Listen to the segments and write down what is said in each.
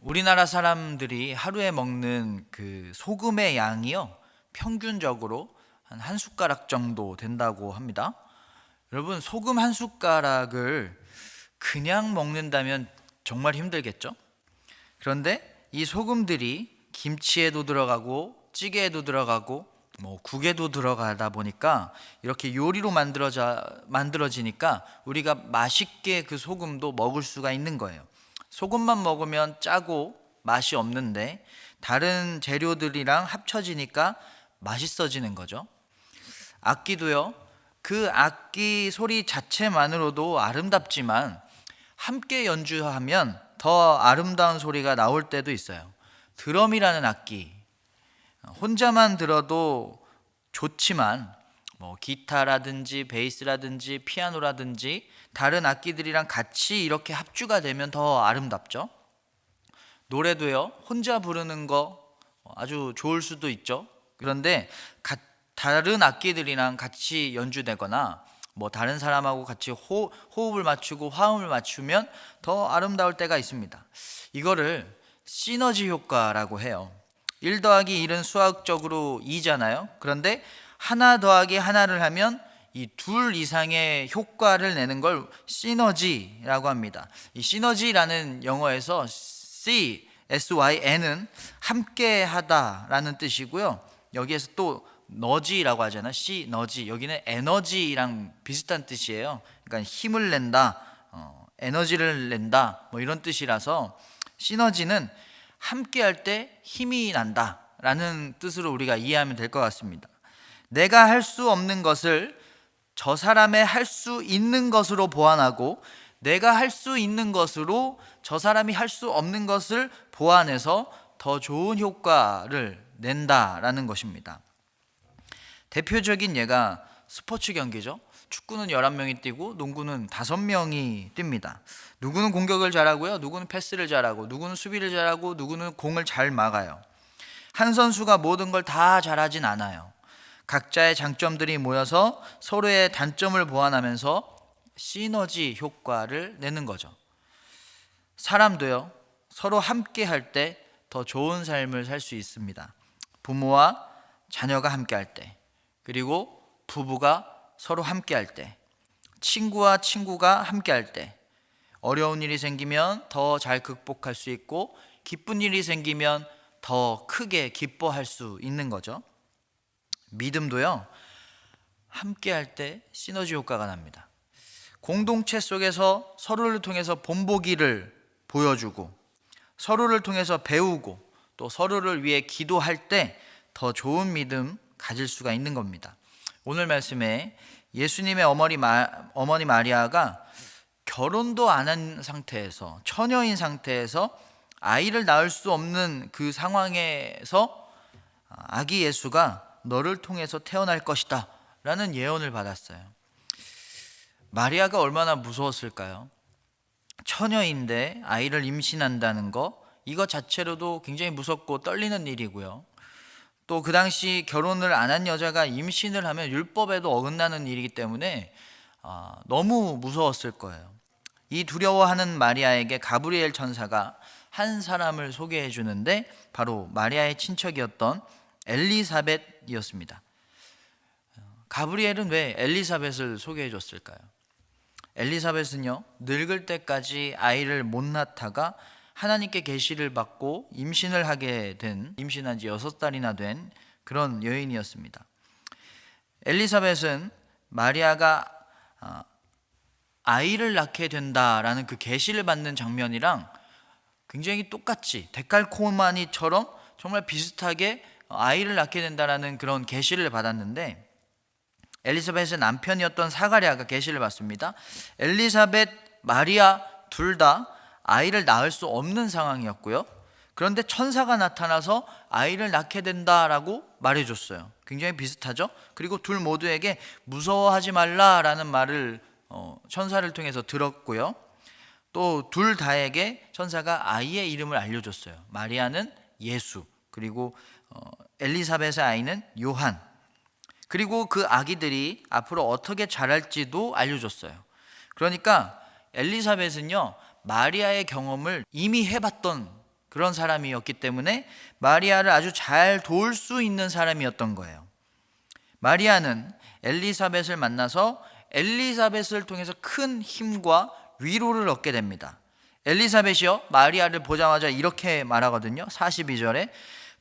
우리나라 사람들이 하루에 먹는 그 소금의 양이요, 평균적으로 한 숟가락 정도 된다고 합니다. 여러분, 소금 한 숟가락을 그냥 먹는다면 정말 힘들겠죠? 그런데 이 소금들이 김치에도 들어가고 찌개에도 들어가고 국에도 들어가다 보니까 이렇게 요리로 만들어지니까 우리가 맛있게 그 소금도 먹을 수가 있는 거예요. 소금만 먹으면 짜고 맛이 없는데 다른 재료들이랑 합쳐지니까 맛있어지는 거죠. 악기도요, 그 악기 소리 자체만으로도 아름답지만 함께 연주하면 더 아름다운 소리가 나올 때도 있어요. 드럼이라는 악기, 혼자만 들어도 좋지만 기타라든지 베이스라든지 피아노라든지 다른 악기들이랑 같이 이렇게 합주가 되면 더 아름답죠. 노래도요, 혼자 부르는 거 아주 좋을 수도 있죠. 그런데 다른 악기들이랑 같이 연주되거나 다른 사람하고 같이 호흡을 맞추고 화음을 맞추면 더 아름다울 때가 있습니다. 이거를 시너지 효과라고 해요. 1 더하기 1은 수학적으로 2잖아요. 그런데 하나 더하기 하나를 하면 이 둘 이상의 효과를 내는 걸 시너지라고 합니다. 이 시너지라는 영어에서 SYN은 함께 하다라는 뜻이고요. 여기에서 또 너지라고 하잖아요. 시너지, 여기는 에너지랑 비슷한 뜻이에요. 그러니까 힘을 낸다, 에너지를 낸다, 이런 뜻이라서 시너지는 함께 할 때 힘이 난다 라는 뜻으로 우리가 이해하면 될 것 같습니다. 내가 할 수 없는 것을 저 사람의 할 수 있는 것으로 보완하고, 내가 할 수 있는 것으로 저 사람이 할 수 없는 것을 보완해서 더 좋은 효과를 낸다라는 것입니다. 대표적인 예가 스포츠 경기죠. 축구는 11명이 뛰고 농구는 5명이 뜁니다. 누구는 공격을 잘하고요, 누구는 패스를 잘하고, 누구는 수비를 잘하고, 누구는 공을 잘 막아요. 한 선수가 모든 걸 다 잘하진 않아요. 각자의 장점들이 모여서 서로의 단점을 보완하면서 시너지 효과를 내는 거죠. 사람도요, 서로 함께 할 때 더 좋은 삶을 살 수 있습니다. 부모와 자녀가 함께 할 때, 그리고 부부가 서로 함께 할 때, 친구와 친구가 함께 할 때, 어려운 일이 생기면 더 잘 극복할 수 있고, 기쁜 일이 생기면 더 크게 기뻐할 수 있는 거죠. 믿음도요, 함께 할 때 시너지 효과가 납니다. 공동체 속에서 서로를 통해서 본보기를 보여주고, 서로를 통해서 배우고, 또 서로를 위해 기도할 때 더 좋은 믿음 가질 수가 있는 겁니다. 오늘 말씀에 예수님의 어머니 마리아가 결혼도 안 한 상태에서, 처녀인 상태에서 아이를 낳을 수 없는 그 상황에서 아기 예수가 너를 통해서 태어날 것이다 라는 예언을 받았어요. 마리아가 얼마나 무서웠을까요? 처녀인데 아이를 임신한다는 거, 이거 자체로도 굉장히 무섭고 떨리는 일이고요. 또 그 당시 결혼을 안 한 여자가 임신을 하면 율법에도 어긋나는 일이기 때문에 너무 무서웠을 거예요. 이 두려워하는 마리아에게 가브리엘 천사가 한 사람을 소개해 주는데 바로 마리아의 친척이었던 엘리사벳이었습니다. 가브리엘은 왜 엘리사벳을 소개해 줬을까요? 엘리사벳은요, 늙을 때까지 아이를 못 낳다가 하나님께 계시를 받고 임신을 하게 된, 임신한 지 6달이나 된 그런 여인이었습니다. 엘리사벳은 마리아가 아이를 낳게 된다라는 그 계시를 받는 장면이랑 굉장히 똑같이 데칼코마니처럼 정말 비슷하게 아이를 낳게 된다라는 그런 계시를 받았는데, 엘리사벳의 남편이었던 사가랴가 계시를 받습니다. 엘리사벳, 마리아 둘 다 아이를 낳을 수 없는 상황이었고요. 그런데 천사가 나타나서 아이를 낳게 된다라고 말해줬어요. 굉장히 비슷하죠? 그리고 둘 모두에게 무서워하지 말라라는 말을 천사를 통해서 들었고요. 또 둘 다에게 천사가 아이의 이름을 알려줬어요. 마리아는 예수, 그리고 엘리사벳의 아이는 요한, 그리고 그 아기들이 앞으로 어떻게 자랄지도 알려줬어요. 그러니까 엘리사벳은요, 마리아의 경험을 이미 해봤던 그런 사람이었기 때문에 마리아를 아주 잘 도울 수 있는 사람이었던 거예요. 마리아는 엘리사벳을 만나서 엘리사벳을 통해서 큰 힘과 위로를 얻게 됩니다. 엘리사벳이요 마리아를 보자마자 이렇게 말하거든요. 42절에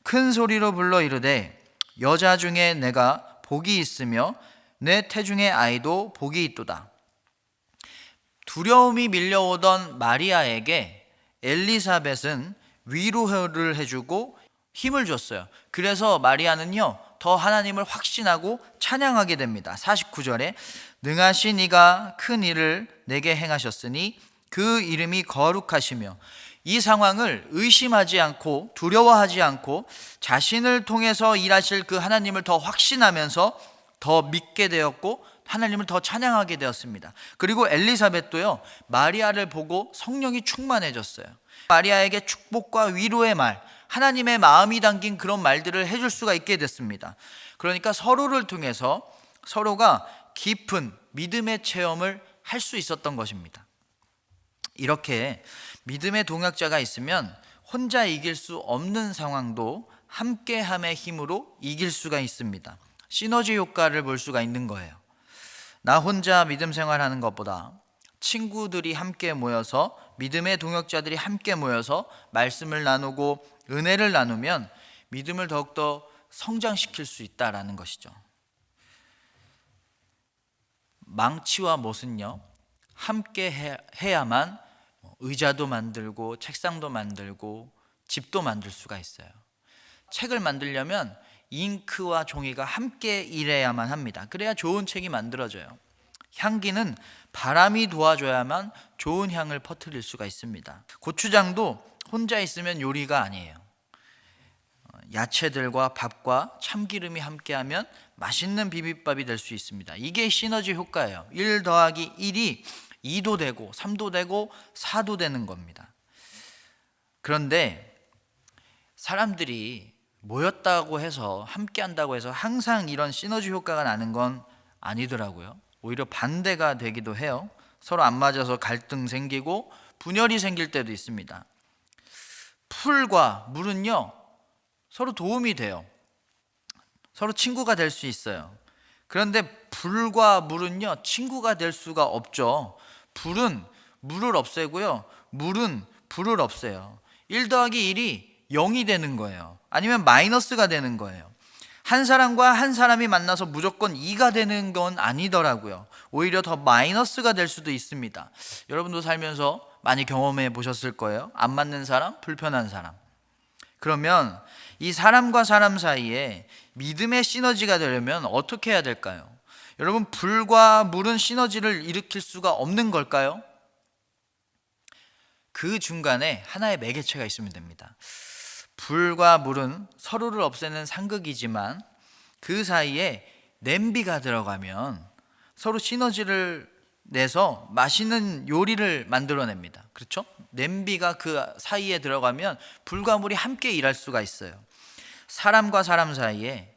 큰 소리로 불러 이르되 여자 중에 내가 복이 있으며 내 태중의 아이도 복이 있도다. 두려움이 밀려오던 마리아에게 엘리사벳은 위로를 해주고 힘을 줬어요. 그래서 마리아는요 더 하나님을 확신하고 찬양하게 됩니다. 49절에 능하신 이가 큰 일을 내게 행하셨으니 그 이름이 거룩하시며, 이 상황을 의심하지 않고 두려워하지 않고 자신을 통해서 일하실 그 하나님을 더 확신하면서 더 믿게 되었고 하나님을 더 찬양하게 되었습니다. 그리고 엘리사벳도요 마리아를 보고 성령이 충만해졌어요. 마리아에게 축복과 위로의 말, 하나님의 마음이 담긴 그런 말들을 해줄 수가 있게 됐습니다. 그러니까 서로를 통해서 서로가 깊은 믿음의 체험을 할 수 있었던 것입니다. 이렇게 믿음의 동역자가 있으면 혼자 이길 수 없는 상황도 함께함의 힘으로 이길 수가 있습니다. 시너지 효과를 볼 수가 있는 거예요. 나 혼자 믿음 생활하는 것보다 친구들이 함께 모여서, 믿음의 동역자들이 함께 모여서 말씀을 나누고 은혜를 나누면 믿음을 더욱더 성장시킬 수 있다라는 것이죠. 망치와 못은요 함께 해야만 의자도 만들고 책상도 만들고 집도 만들 수가 있어요. 책을 만들려면 잉크와 종이가 함께 일해야만 합니다. 그래야 좋은 책이 만들어져요. 향기는 바람이 도와줘야만 좋은 향을 퍼뜨릴 수가 있습니다. 고추장도 혼자 있으면 요리가 아니에요. 야채들과 밥과 참기름이 함께하면 맛있는 비빔밥이 될 수 있습니다. 이게 시너지 효과예요. 1 더하기 1이 2도 되고 3도 되고 4도 되는 겁니다. 그런데 사람들이 모였다고 해서 함께 한다고 해서 항상 이런 시너지 효과가 나는 건 아니더라고요. 오히려 반대가 되기도 해요. 서로 안 맞아서 갈등 생기고 분열이 생길 때도 있습니다. 풀과 물은요 서로 도움이 돼요. 서로 친구가 될 수 있어요. 그런데 불과 물은요 친구가 될 수가 없죠. 불은 물을 없애고요, 물은 불을 없애요. 1 더하기 1이 0이 되는 거예요. 아니면 마이너스가 되는 거예요. 한 사람과 한 사람이 만나서 무조건 2가 되는 건 아니더라고요. 오히려 더 마이너스가 될 수도 있습니다. 여러분도 살면서 많이 경험해 보셨을 거예요. 안 맞는 사람, 불편한 사람. 그러면 이 사람과 사람 사이에 믿음의 시너지가 되려면 어떻게 해야 될까요? 여러분, 불과 물은 시너지를 일으킬 수가 없는 걸까요? 그 중간에 하나의 매개체가 있으면 됩니다. 불과 물은 서로를 없애는 상극이지만 그 사이에 냄비가 들어가면 서로 시너지를 내서 맛있는 요리를 만들어냅니다. 그렇죠? 냄비가 그 사이에 들어가면 불과 물이 함께 일할 수가 있어요. 사람과 사람 사이에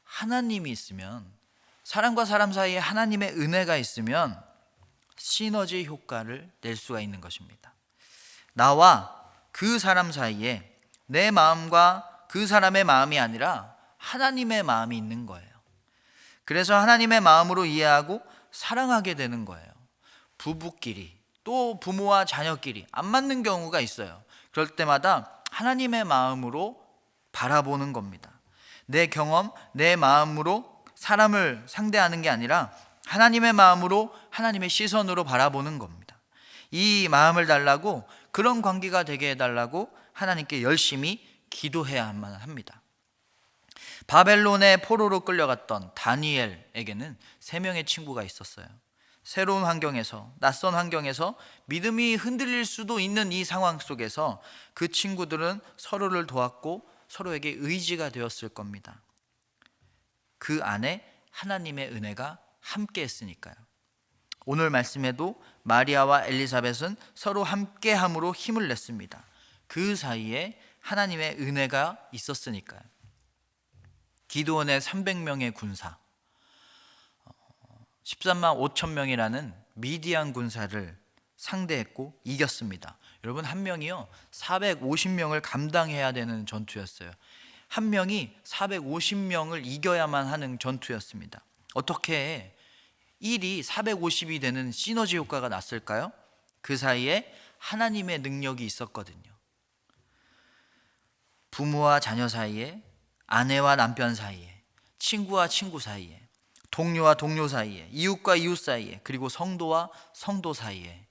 하나님이 있으면, 사람과 사람 사이에 하나님의 은혜가 있으면 시너지 효과를 낼 수가 있는 것입니다. 나와 그 사람 사이에 내 마음과 그 사람의 마음이 아니라 하나님의 마음이 있는 거예요. 그래서 하나님의 마음으로 이해하고 사랑하게 되는 거예요. 부부끼리, 또 부모와 자녀끼리 안 맞는 경우가 있어요. 그럴 때마다 하나님의 마음으로 바라보는 겁니다. 내 경험, 내 마음으로 사람을 상대하는 게 아니라 하나님의 마음으로, 하나님의 시선으로 바라보는 겁니다. 이 마음을 달라고, 그런 관계가 되게 해달라고 하나님께 열심히 기도해야만 합니다. 바벨론의 포로로 끌려갔던 다니엘에게는 3명의 친구가 있었어요. 새로운 환경에서, 낯선 환경에서 믿음이 흔들릴 수도 있는 이 상황 속에서 그 친구들은 서로를 도왔고 서로에게 의지가 되었을 겁니다. 그 안에 하나님의 은혜가 함께 했으니까요. 오늘 말씀에도 마리아와 엘리사벳은 서로 함께함으로 힘을 냈습니다. 그 사이에 하나님의 은혜가 있었으니까요. 기드온의 300명의 군사, 13만 5천 명이라는 미디안 군사를 상대했고 이겼습니다. 여러분, 한 명이요 450명을 감당해야 되는 전투였어요. 한 명이 450명을 이겨야만 하는 전투였습니다. 어떻게 1이 450이 되는 시너지 효과가 났을까요? 그 사이에 하나님의 능력이 있었거든요. 부모와 자녀 사이에, 아내와 남편 사이에, 친구와 친구 사이에, 동료와 동료 사이에, 이웃과 이웃 사이에, 그리고 성도와 성도 사이에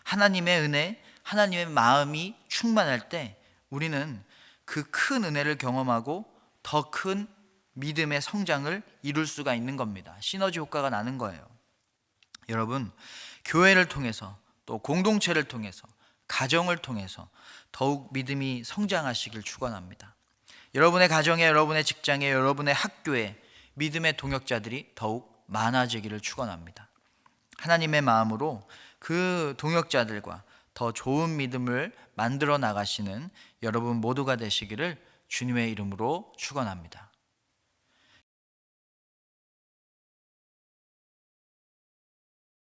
하나님의 은혜, 하나님의 마음이 충만할 때 우리는 그 큰 은혜를 경험하고 더 큰 믿음의 성장을 이룰 수가 있는 겁니다. 시너지 효과가 나는 거예요. 여러분, 교회를 통해서 또 공동체를 통해서 가정을 통해서 더욱 믿음이 성장하시길 축원합니다. 여러분의 가정에, 여러분의 직장에, 여러분의 학교에 믿음의 동역자들이 더욱 많아지기를 축원합니다. 하나님의 마음으로 그 동역자들과 더 좋은 믿음을 만들어 나가시는 여러분 모두가 되시기를 주님의 이름으로 축원합니다.